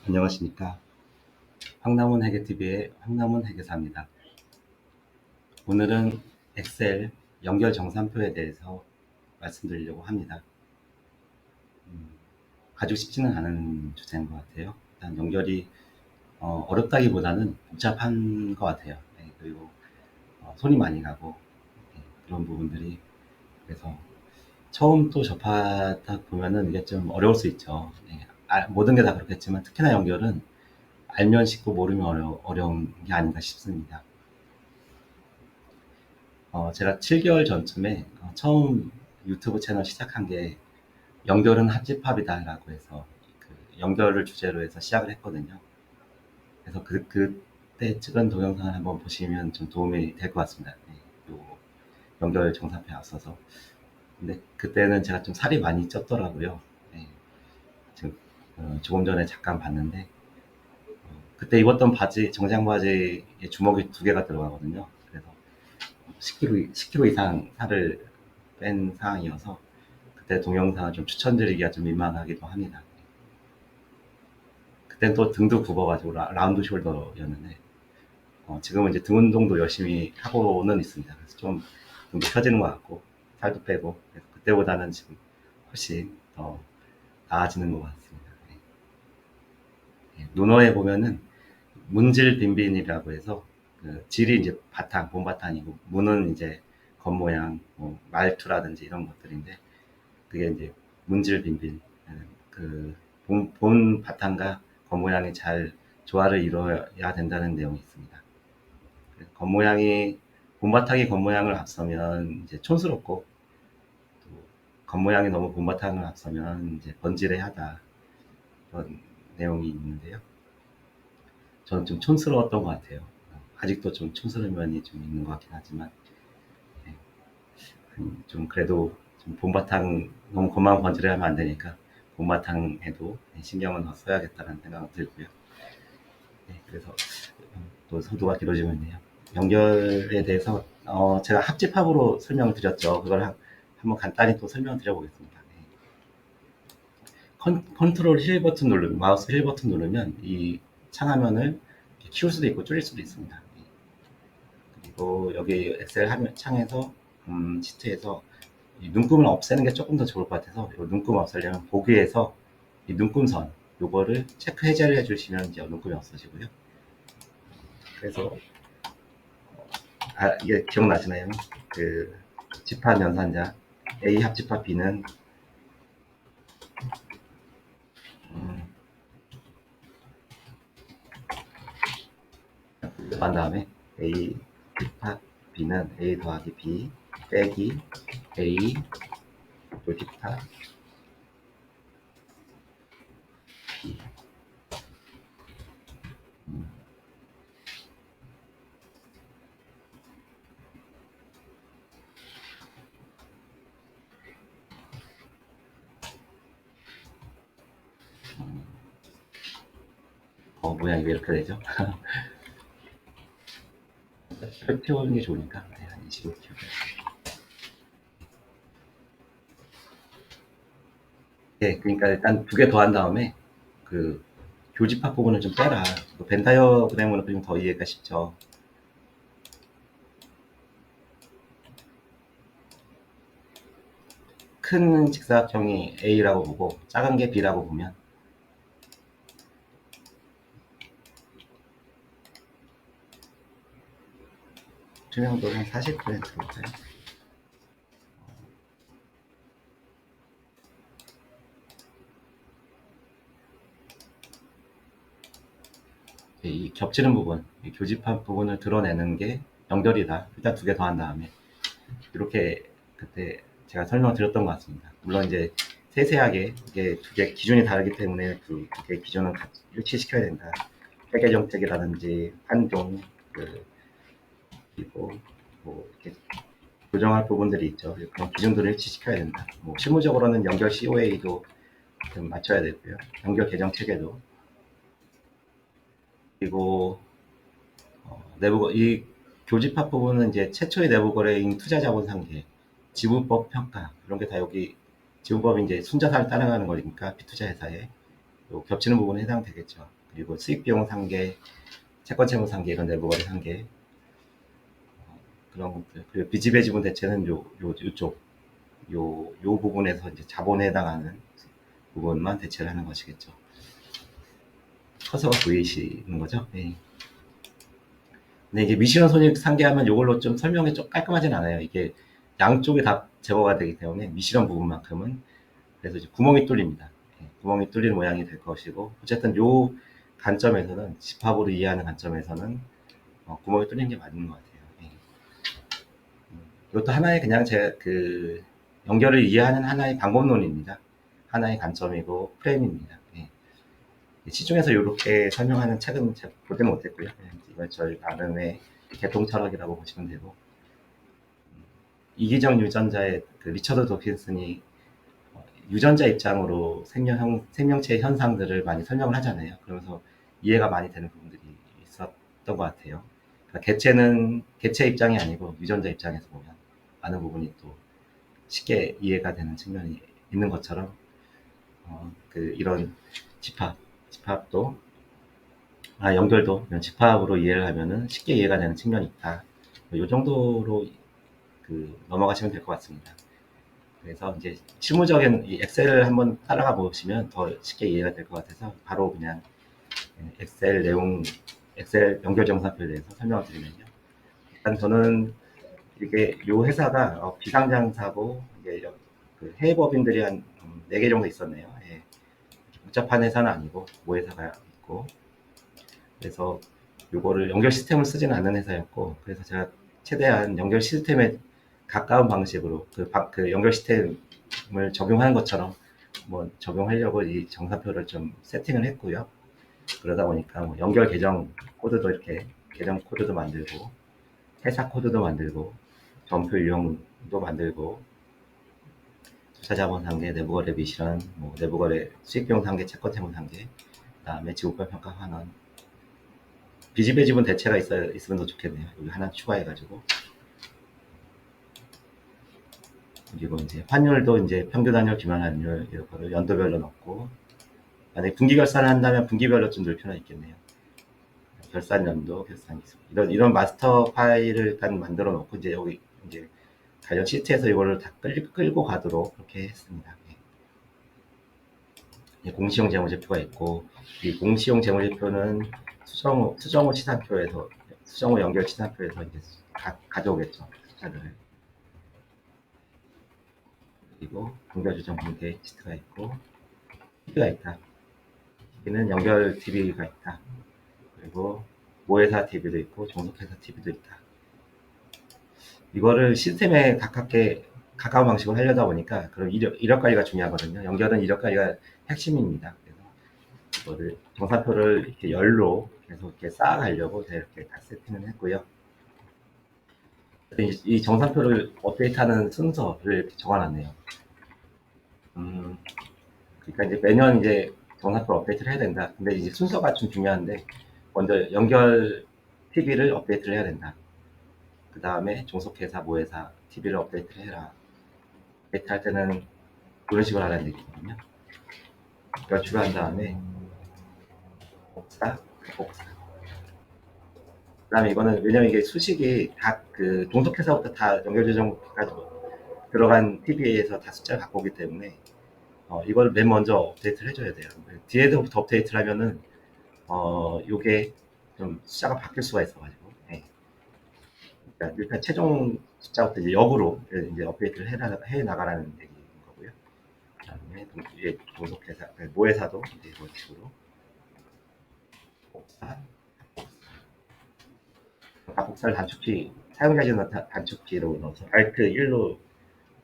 안녕하십니까. 황남원 회계TV의 황남원 회계사입니다. 오늘은 엑셀 연결 정산표에 대해서 말씀드리려고 합니다. 아주 쉽지는 않은 주제인 것 같아요. 일단 연결이 어렵다기보다는 복잡한 것 같아요. 네, 그리고 손이 많이 가고 그런 부분들이, 그래서 처음 또 접하다 보면은 이게 좀 어려울 수 있죠. 네, 모든 게 다 그렇겠지만 특히나 연결은 알면 쉽고 모르면 어려운 게 아닌가 싶습니다. 제가 7개월 전쯤에 처음 유튜브 채널 시작한 게 연결은 합집합이다라고 해서 그 연결을 주제로 해서 시작을 했거든요. 그래서 그때 찍은 동영상을 한번 보시면 좀 도움이 될 것 같습니다. 네, 요 연결 정산표에 앞서서. 근데 그때는 제가 좀 살이 많이 쪘더라고요. 네, 지금 조금 전에 잠깐 봤는데 그때 입었던 바지, 정장 바지에 주먹이 2개가 들어가거든요. 그래서 10kg 이상 살을 뺀 상황이어서 그때 동영상을 좀 추천드리기가 좀 민망하기도 합니다. 그땐 또 등도 굽어가지고 라운드 숄더였는데 지금은 이제 등 운동도 열심히 하고는 있습니다. 그래서 좀 등도 펴지는 것 같고 살도 빼고, 그래서 그때보다는 지금 훨씬 더 나아지는 것 같습니다. 논어에 보면은 문질 빈빈이라고 해서 그 질이 이제 바탕, 본바탕이고 문은 이제 겉모양, 뭐 말투라든지 이런 것들인데, 그게 이제 문질 빈빈, 그 본 바탕과 겉모양이 잘 조화를 이루어야 된다는 내용이 있습니다. 겉모양이 본바탕이 겉모양을 앞서면 이제 촌스럽고, 또 겉모양이 너무 본바탕을 앞서면 이제 번지레하다, 그런 내용이 있는데요. 저는 좀 촌스러웠던 것 같아요. 아직도 좀 촌스러운 면이 좀 있는 것 같긴 하지만, 네, 좀 그래도 좀 본바탕 너무 겉만 번지르하면 안 되니까 본바탕에도 신경은 더 써야겠다는 생각이 들고요. 네, 그래서 또 소두가 길어지고 있네요. 연결에 대해서 제가 합집합으로 설명을 드렸죠. 그걸 한번 간단히 또 설명을 드려보겠습니다. 네. 컨트롤 힐 버튼 누르면, 마우스 힐 버튼 누르면 이 창화면을 키울 수도 있고 줄일 수도 있습니다. 네. 그리고 여기 엑셀 화면 창에서 시트에서 이 눈금을 없애는 게 조금 더 좋을 것 같아서, 이 눈금 없애려면 보기에서 이 눈금선 요거를 체크 해제를 해주시면 이제 눈금이 없어지고요. 그래서 이게 기억나시나요? 그 집합 연산자 A 합집합 B는 한 다음에 A 집합 B는 A 더하기 B 빼기 A 또 집합 B. 모양이 왜 이렇게 되죠? 키우는 게 좋으니까 이 식으로 키우고요. 네, 그러니까 일단 2개 더한 다음에 그 교집합 부분을 좀 빼라. 벤 다이어그램으로 그리면 더 이해가 쉽죠. 큰 직사각형이 A라고 보고 작은 게 B라고 보면 투명도는 한 40%일까요? 이 겹치는 부분, 이 교집합 부분을 드러내는 게 연결이다. 일단 2개 더한 다음에 이렇게 그때 제가 설명을 드렸던 것 같습니다. 물론 이제 세세하게 이게 2개 기준이 다르기 때문에 그 2개 기준은 같이 일치시켜야 된다. 회계 정책이라든지 판종, 그리고 뭐 이렇게 조정할 부분들이 있죠. 그런 기준들을 일치시켜야 된다. 뭐 실무적으로는 연결 COA도 좀 맞춰야 되고요. 연결 계정 체계도. 그리고 내부 이 교집합 부분은 이제 최초의 내부 거래인 투자자본 상계, 지분법 평가 그런 게 다 여기, 지분법이 이제 순자산을 따라가는 거니까 비투자 회사에 겹치는 부분에 해당되겠죠. 그리고 수익 비용 상계, 채권 채무 상계, 이런 내부 거래 상계, 그런 것들. 그리고 비지배 지분 대체는 요쪽, 요 부분에서 이제 자본에 해당하는 부분만 대체를 하는 것이겠죠. 커서가 보이시는 거죠? 네. 근데 이게 미시런 손익 상계하면 이걸로 좀 설명이 좀 깔끔하진 않아요. 이게 양쪽이 다 제거가 되기 때문에 미시런 부분만큼은. 그래서 이제 구멍이 뚫립니다. 구멍이 뚫린 모양이 될 것이고, 어쨌든 요 관점에서는, 집합으로 이해하는 관점에서는 구멍이 뚫린 게 맞는 것 같아요. 이것도 하나의 그냥 연결을 이해하는 하나의 방법론입니다. 하나의 관점이고 프레임입니다. 시중에서 이렇게 설명하는 책은 제가 보지 못했고요. 이건 저희 나름의 개통 철학이라고 보시면 되고, 이기적 유전자의 리처드 도킨슨이 유전자 입장으로 생명체의 현상들을 많이 설명을 하잖아요. 그러면서 이해가 많이 되는 부분들이 있었던 것 같아요. 그러니까 개체 입장이 아니고 유전자 입장에서 보면 많은 부분이 또 쉽게 이해가 되는 측면이 있는 것처럼, 이런 집합도, 연결도 이런 집합으로 이해를 하면은 쉽게 이해가 되는 측면이 있다. 이 정도로 넘어가시면 될 것 같습니다. 그래서 이제 실무적인 이 엑셀을 한번 따라가 보시면 더 쉽게 이해가 될 것 같아서 바로 그냥 엑셀 연결 정사표에 대해서 설명을 드리면요. 일단 저는 이게 요 회사가 비상장사고, 이게 해외 법인들이 한 4개 정도 있었네요. 예. 복잡한 회사는 아니고 모회사가 있고, 그래서 요거를 연결 시스템을 쓰지는 않는 회사였고, 그래서 제가 최대한 연결 시스템에 가까운 방식으로 그 연결 시스템을 적용하는 것처럼 적용하려고 이 정사표를 좀 세팅을 했고요. 그러다 보니까 연결 계정 코드도 이렇게 계정 코드도 만들고, 회사 코드도 만들고, 점표 유형도 만들고, 투자자본 상계, 내부거래 미션, 내부거래 수익비용 상계, 채권 채무 상계, 그다음에 지구별 평가 환원, 비지배 지분 대체가 있으면 더 좋겠네요. 여기 하나 추가해가지고. 그리고 이제 환율도 이제 평균 환율, 기만 환율, 이거를 연도별로 넣고, 만약에 분기 결산을 한다면 분기별로 좀 넣을 필요가 있겠네요. 결산 연도, 결산 기술. 이런 마스터 파일을 일단 만들어 놓고, 이제 여기 이제 관련 시트에서 이거를 다 끌고 가도록 그렇게 했습니다. 공시용 재무제표가 있고, 이 공시용 재무제표는 수정호 치사표에서, 수정호 연결 치사표에서 이제 가져오겠죠. 숫자들을. 그리고 분결주정 분계 시트가 있고, TV가 있다. TV는 연결 TV가 있다. 그리고 모회사 TV도 있고, 종속회사 TV도 있다. 이거를 시스템에 가까운 방식으로 하려다 보니까, 그럼 이력 관리가 중요하거든요. 연결은 이력 관리가 핵심입니다. 그래서 이거를 정사표를 이렇게 열로 계속 이렇게 쌓아가려고 제가 이렇게 다 세팅을 했고요. 이 정사표를 업데이트하는 순서를 이렇게 적어놨네요. 그러니까 이제 매년 이제 정사표를 업데이트를 해야 된다. 근데 이제 순서가 좀 중요한데, 먼저 연결 TV를 업데이트를 해야 된다. 그 다음에 종속회사, 모회사 TV를 업데이트를 해라. 업데이트 할 때는 그런 식으로 하라는 얘기거든요. 연출을 한 다음에 복사. 그 다음에 이거는, 왜냐면 이게 수식이 다 종속회사부터 다 연결조정까지 들어간 TV에서 다 숫자를 갖고 오기 때문에 이걸 맨 먼저 업데이트를 해줘야 돼요. 뒤에서부터 업데이트를 하면은 요게 좀 숫자가 바뀔 수가 있어가지고, 그러니까 일단 최종 숫자부터 이제 역으로 이제 업데이트를 해 나가라는 얘기인 거고요. 그다음에 종속회사, 모회사도 이제 이런 식으로 복사를 단축키, 사용자 지정 단축키로 넣어서 알트 1로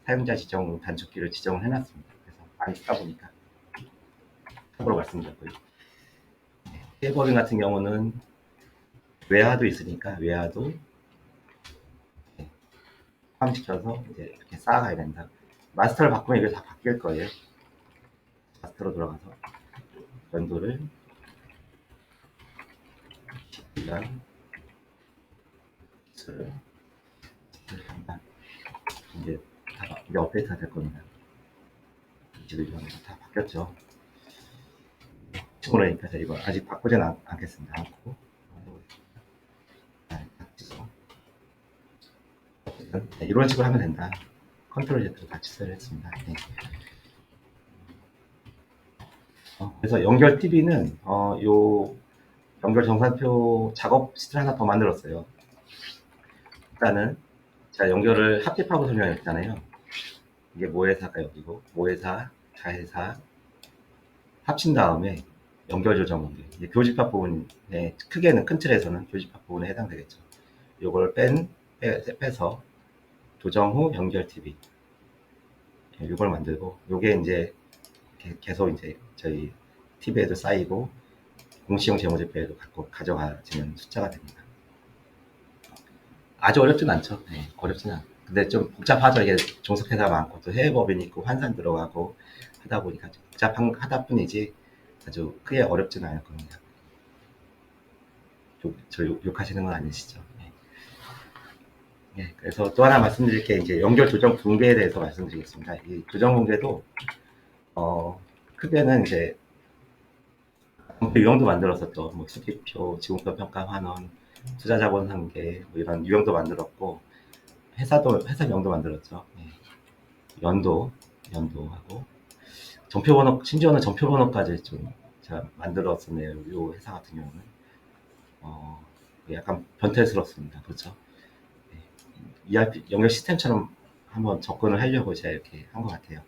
사용자 지정 단축키를 지정을 해놨습니다. 그래서 많이 쓰다 보니까 참고로 말씀드렸고요. 해외법인 같은 경우는 외화도 있으니까 외화도 포함시켜서 이제 이렇게 쌓아가야 된다. 마스터를 바꾸면 이게 다 바뀔 거예요. 마스터로 들어가서 연도를 기술을 한다. 이제 이제 업데이트가 될 겁니다. 21년도 다 바뀌었죠. 그러니까 제가 이거 아직 바꾸진 않겠습니다. 않고. 네, 이런 식으로 하면 된다. 컨트롤 Z로 다 취소를 했습니다. 네. 그래서 연결 TV는 요 연결 정산표 작업 시트를 하나 더 만들었어요. 일단은 제가 연결을 합집하고 설명했잖아요. 이게 모회사가 여기고 모회사, 자회사 합친 다음에 연결 조정 문제. 이제 교집합 부분에 크게는 큰 틀에서는 교집합 부분에 해당되겠죠. 요걸 빼서 조정 후 연결 TV 이걸 만들고 요게 이제 계속 이제 저희 TV에도 쌓이고 공시용 재무제표에도 가져가지는 숫자가 됩니다. 아주 어렵진 않죠. 네, 어렵진 않아요. 근데 좀 복잡하죠. 이게 종속회사 많고 또 해외법인이 있고 환산 들어가고 하다 보니까 복잡하다 뿐이지 아주 크게 어렵진 않을 겁니다. 저 욕하시는 건 아니시죠? 네. 네, 그래서 또 하나 말씀드릴 게 이제 연결 조정 붕괴에 대해서 말씀드리겠습니다. 이 조정 붕괴도 크게는 이제 유형도 만들었었죠. 뭐 수기표, 지공표 평가 환원, 투자자본 한계 뭐 이런 유형도 만들었고 회사명도 만들었죠. 네. 연도하고 전표번호 심지어는 전표번호까지 좀 제가 만들었었네요. 이 회사 같은 경우는 약간 변태스럽습니다. 그렇죠? 네. ERP 연결 시스템처럼 한번 접근을 하려고 제가 이렇게 한 것 같아요.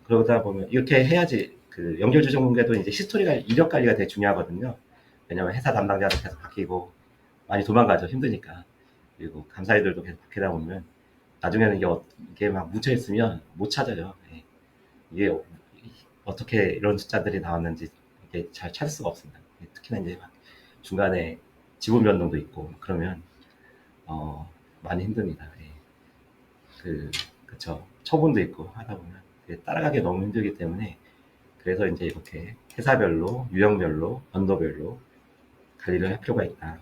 그러다 보면 이렇게 해야지 그 연결 조정 공개도 이제 히스토리가 이력 관리가 되게 중요하거든요. 왜냐면 회사 담당자도 계속 바뀌고 많이 도망가죠. 힘드니까. 그리고 감사일들도 계속 바뀌다 보면 나중에는 이게 막 뭉쳐 있으면 못 찾아요. 예. 이게 어떻게 이런 숫자들이 나왔는지 이게 잘 찾을 수가 없습니다. 특히나 이제 막 중간에 지분 변동도 있고 그러면 많이 힘듭니다. 예. 그쵸. 처분도 있고 하다 보면 따라가기 너무 힘들기 때문에 그래서 이제 이렇게 회사별로, 유형별로, 연도별로 관리를 할 필요가 있다.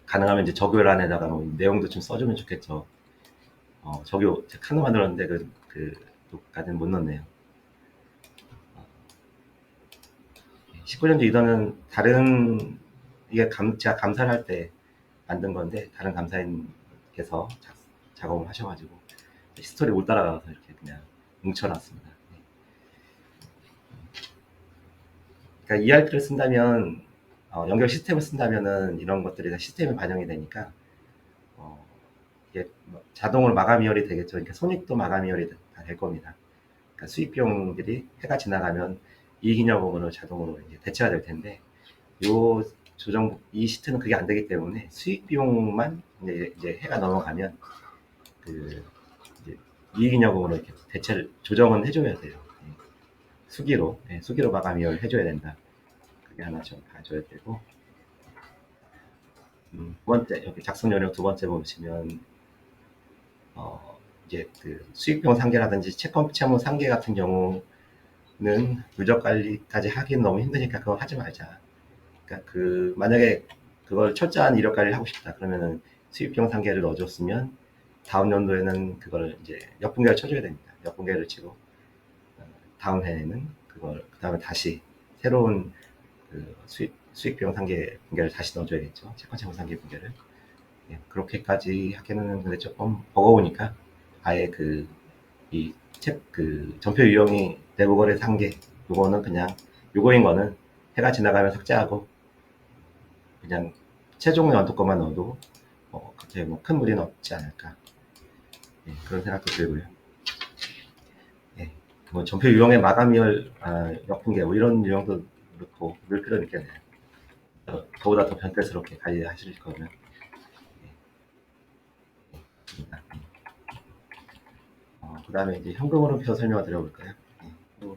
가능하면 이제 적요란에다가 뭐 내용도 좀 써주면 좋겠죠. 적요 카드 만들었는데 그까지는 못 넣네요. 19년도 이거는 다른 이게 제가 감사를 할 때 만든 건데 다른 감사인께서 작업을 하셔가지고 히스토리 못 따라가서 이렇게 그냥 뭉쳐놨습니다. 그러니까 ERP를 쓴다면 연결 시스템을 쓴다면은 이런 것들이 다 시스템에 반영이 되니까 이게 자동으로 마감 이열이 되겠죠. 그러니까 손익도 마감 이열이 다 될 겁니다. 그러니까 수익 비용들이 해가 지나가면 이익잉여금으로 자동으로 이제 대체가 될 텐데 이 시트는 그게 안 되기 때문에 수익 비용만 이제 해가 넘어가면 이제 이익잉여금으로 이렇게 대체를 조정은 해줘야 돼요. 수기로 마감 이열 해줘야 된다. 그게 하나 좀 봐줘야 되고 두 번째 여기 작성 요령 두 번째 보시면 이제 수익 비용 상계라든지 채무 상계 같은 경우는 누적 관리까지 하기는 너무 힘드니까 그거 하지 말자. 그러니까 만약에 그걸 철저한 이력 관리를 하고 싶다 그러면은 수익 비용 상계를 넣어줬으면 다음 연도에는 그걸 이제 역분계를 쳐줘야 됩니다. 역분계를 치고 다음 해에는 그 다음에 다시 새로운 수익 비용 상계 분계를 다시 넣어줘야겠죠. 채권 채무 상계 분계를. 예, 그렇게까지 하기는 근데 조금 버거우니까 아예 전표 유형이 내부거래 상계 요거는 그냥 요거인 거는 해가 지나가면 삭제하고 그냥 최종 연도 것만 넣어도 그렇게 뭐 큰 무리는 없지 않을까. 예, 그런 생각도 들고요. 예, 뭐 전표 유형의 마감이열 역분계 뭐 이런 유형도 넣고 넣을 필요는 있겠네요. 더보다 더 변태스럽게 관리하실 거면. 그 다음에 이제 현금흐름표 설명을 드려볼까요?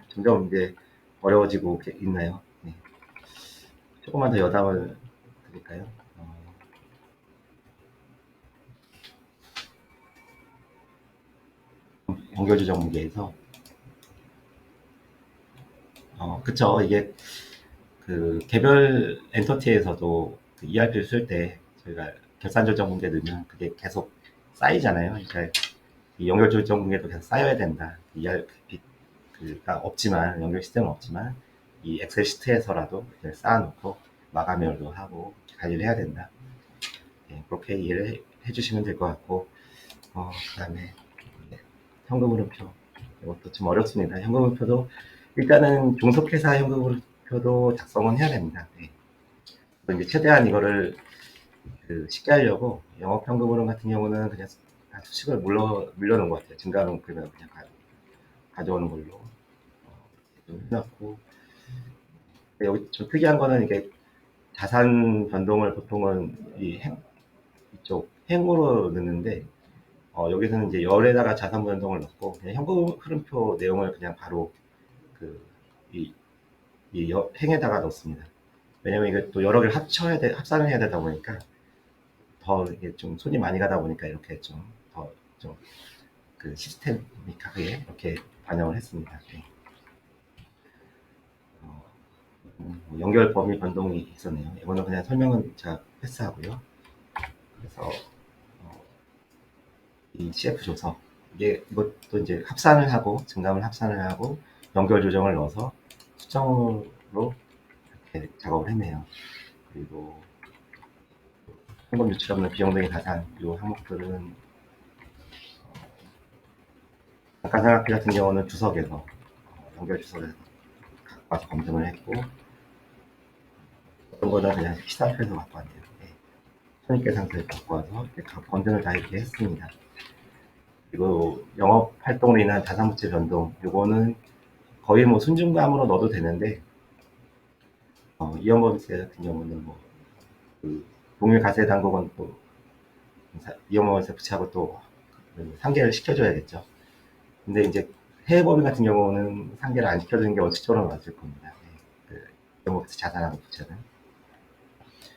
점점 이제 어려워지고 있나요? 네. 조금만 더 여담을 드릴까요? 연결조정 무게에서 그쵸. 이게 개별 엔터티에서도 ERP를 쓸 때 저희가 결산조정 문제 넣으면 그게 계속 쌓이잖아요. 그러니까 이 연결조정 문제도 계속 쌓여야 된다. ERP가 없지만 연결 시스템은 없지만 이 엑셀 시트에서라도 쌓아놓고 마감일도 하고 관리를 해야 된다. 예, 그렇게 이해를 해주시면 될 것 같고, 그다음에 현금흐름표, 이것도 좀 어렵습니다. 현금흐름표도 일단은 종속회사 현금흐름표도 작성은 해야 됩니다. 예. 이제 최대한 이거를 쉽게 하려고 영업현금흐름 같은 경우는 그냥 수식을 물려놓은 것 같아요. 증가하는 그냥 가져오는 걸로 좀 해놨고, 여기 좀 특이한 거는 이게 자산 변동을 보통은 이쪽 행으로 넣는데, 여기서는 이제 열에다가 자산 변동을 넣고 그냥 현금 흐름표 내용을 그냥 바로 그 행에다가 넣습니다. 왜냐면 이게 또 여러 개를 합산을 해야 되다 보니까 더 이게 좀 손이 많이 가다 보니까 이렇게 좀 더 좀 시스템이하게 이렇게 반영을 했습니다. 네. 연결 범위 변동이 있었네요. 이거는 그냥 설명은 제가 패스하고요. 그래서 이 CF 조서 이것도 이제 합산을 하고 증감을 합산을 하고 연결 조정을 넣어서 수정으로 이렇게 작업을 했네요. 그리고 현금 유출 없는 비용 등의 자산 이 항목들은 감가상각비 같은 경우는 주석에서 연결 주석에서 갖고 와서 검증을 했고, 어떤 거는 그냥 시상표에서 갖고 왔네요. 네. 손익계산서에 갖고 와서 이렇게 검증을 다 이렇게 했습니다. 그리고 영업 활동으로 인한 자산부채 변동, 요거는 거의 뭐 순증감으로 넣어도 되는데, 이연법인세 같은 경우는 동일 가세 당국은 또 이연법인세 부채하고 또 상계를 시켜줘야겠죠. 근데 이제 해외법인 같은 경우는 상계를 안 시켜주는 게 원칙적으로 맞을 겁니다. 이연법인세 자산하고 부채는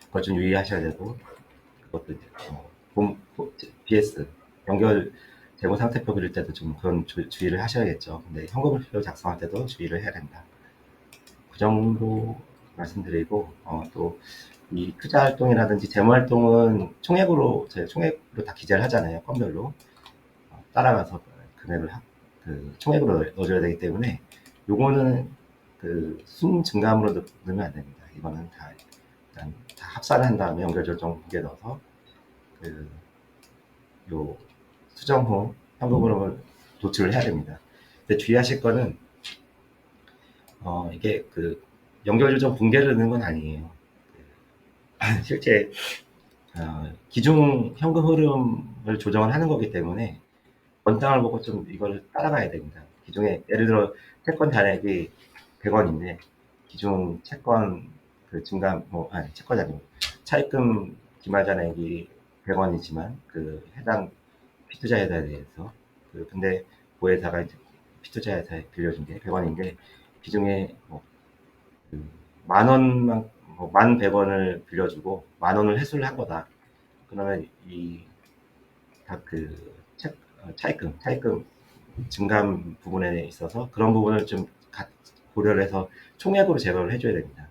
그걸 좀 유의하셔야 되고, 그것도 이제 BS 연결 재무 상태표 그릴 때도 좀 그런 주의를 하셔야겠죠. 근데 현금흐름표 작성할 때도 주의를 해야 된다. 그 정도 말씀드리고, 또 이 투자 활동이라든지 재무 활동은 총액으로 다 기재를 하잖아요. 건별로 따라가서 금액을 총액으로 넣어줘야 되기 때문에 요거는 순 증감으로 넣으면 안 됩니다. 이거는 일단 다 합산을 한 다음에 연결 조정 두개 넣어서 요 수정 후 현금흐름을 도출을 해야 됩니다. 근데 주의하실 거는 이게 연결 조정 붕괴를 넣는 건 아니에요. 실제 기준 현금 흐름을 조정을 하는 거기 때문에 원장을 보고 좀 이걸 따라가야 됩니다. 기존에 예를 들어 채권 잔액이 100원인데 기존 채권 증감 채권이 아니고 차입금 기말 잔액이 100원이지만 해당 피투자회사에 대해서 근데 고회사가 이제 피투자회사에 빌려준 게 100원인데 기존에 만 원만 1,100원을 빌려주고 10,000원을 회수를 한 거다. 그러면 차입금 증감 부분에 있어서 그런 부분을 좀 고려를 해서 총액으로 제거를 해줘야 됩니다.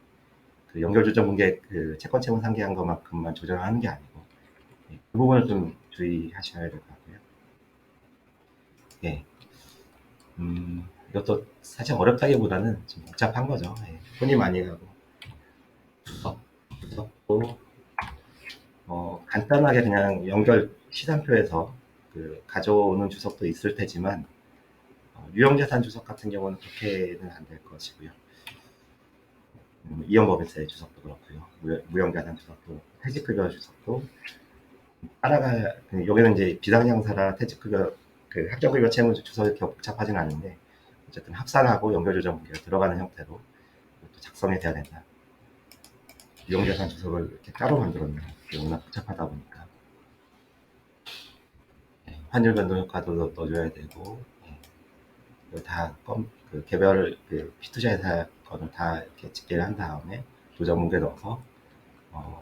연결 조정 붕괴 채권 채무 상계한 것만큼만 조정하는 게 아니고 그 부분을 좀 주의하셔야 될 것 같고요. 예. 이것도 사실 어렵다기보다는 좀 복잡한 거죠. 예. 손이 많이 가고 주석도 간단하게 그냥 연결 시산표에서 가져오는 주석도 있을 테지만 유형자산 주석 같은 경우는 그렇게는 안 될 것이고요. 이연법인세 주석도 그렇고요. 무형자산 주석도 퇴직급여 주석도 따라가 여기는 이제 비상장사라 퇴직급여 합격급여 채무 주석이 그렇게 복잡하진 않은데 어쨌든 합산하고 연결조정이 들어가는 형태로 작성이 돼야 된다. 유형자산 주석을 이렇게 따로 만들었네요. 워낙 복잡하다 보니까 환율 변동 효과도 넣어줘야 되고 다 개별 피투자회사 거를 다 이렇게 집계를 한 다음에 조정 문제 넣어서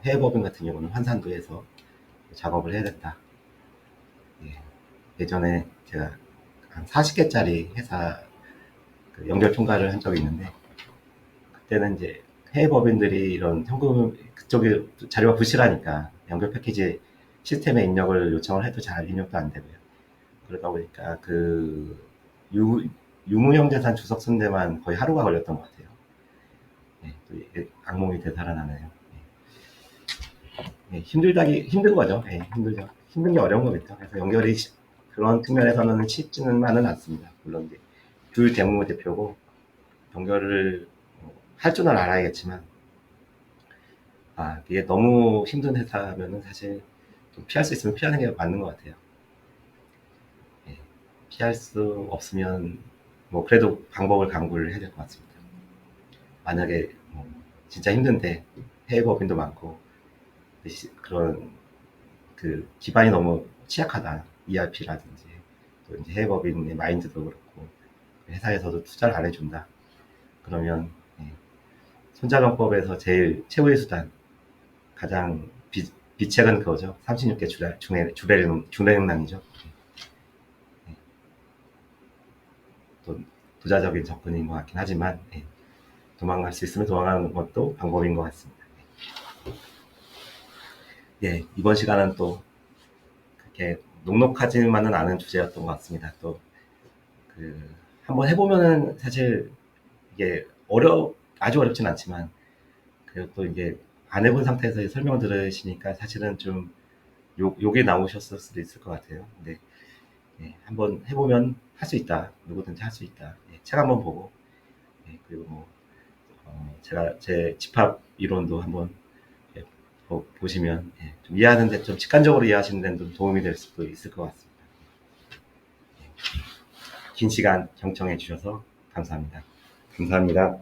해외법인 같은 경우는 환산도 해서 작업을 해야 된다. 예전에 제가 한 40개짜리 회사 연결 총괄을 한 적이 있는데 그때는 이제 해외 법인들이 이런 현금 그쪽에 자료가 부실하니까 연결 패키지 시스템에 입력을 요청을 해도 잘 입력도 안 되고요. 그러다 보니까 유무형 자산 주석 쓴 데만 거의 하루가 걸렸던 것 같아요. 악몽이 되살아나네요. 힘든 거죠. 힘들죠. 힘든 게 어려운 거겠죠. 그래서 연결이 그런 측면에서는 쉽지는 않습니다. 물론 이제 귤 대무 대표고 연결을 할 줄은 알아야겠지만, 이게 너무 힘든 회사면은 사실 좀 피할 수 있으면 피하는 게 맞는 것 같아요. 피할 수 없으면 뭐 그래도 방법을 강구를 해야 될 것 같습니다. 만약에 진짜 힘든데 해외 법인도 많고 그런 그 기반이 너무 취약하다, ERP라든지 또 이제 해외 법인의 마인드도 그렇고 회사에서도 투자를 안 해준다. 그러면 손자병법에서 제일 최후의 수단, 가장 비책은 그거죠. 36개 주례능랑이죠. 또 부자적인 접근인 것 같긴 하지만 도망갈 수 있으면 도망가는 것도 방법인 것 같습니다. 이번 시간은 또 그렇게 녹록하지만은 않은 주제였던 것 같습니다. 또 한번 해보면은 사실 이게 아주 어렵진 않지만 그리고 또 이게 안 해본 상태에서 설명 들으시니까 사실은 좀 욕이 나오셨을 수도 있을 것 같아요. 근데 한번 해보면 할 수 있다. 누구든지 할 수 있다. 책 한번 보고 그리고 뭐 제가 제 집합 이론도 한번 보시면 좀 이해하는데 좀 직관적으로 이해하시는 데는 좀 도움이 될 수도 있을 것 같습니다. 긴 시간 경청해 주셔서 감사합니다. 감사합니다.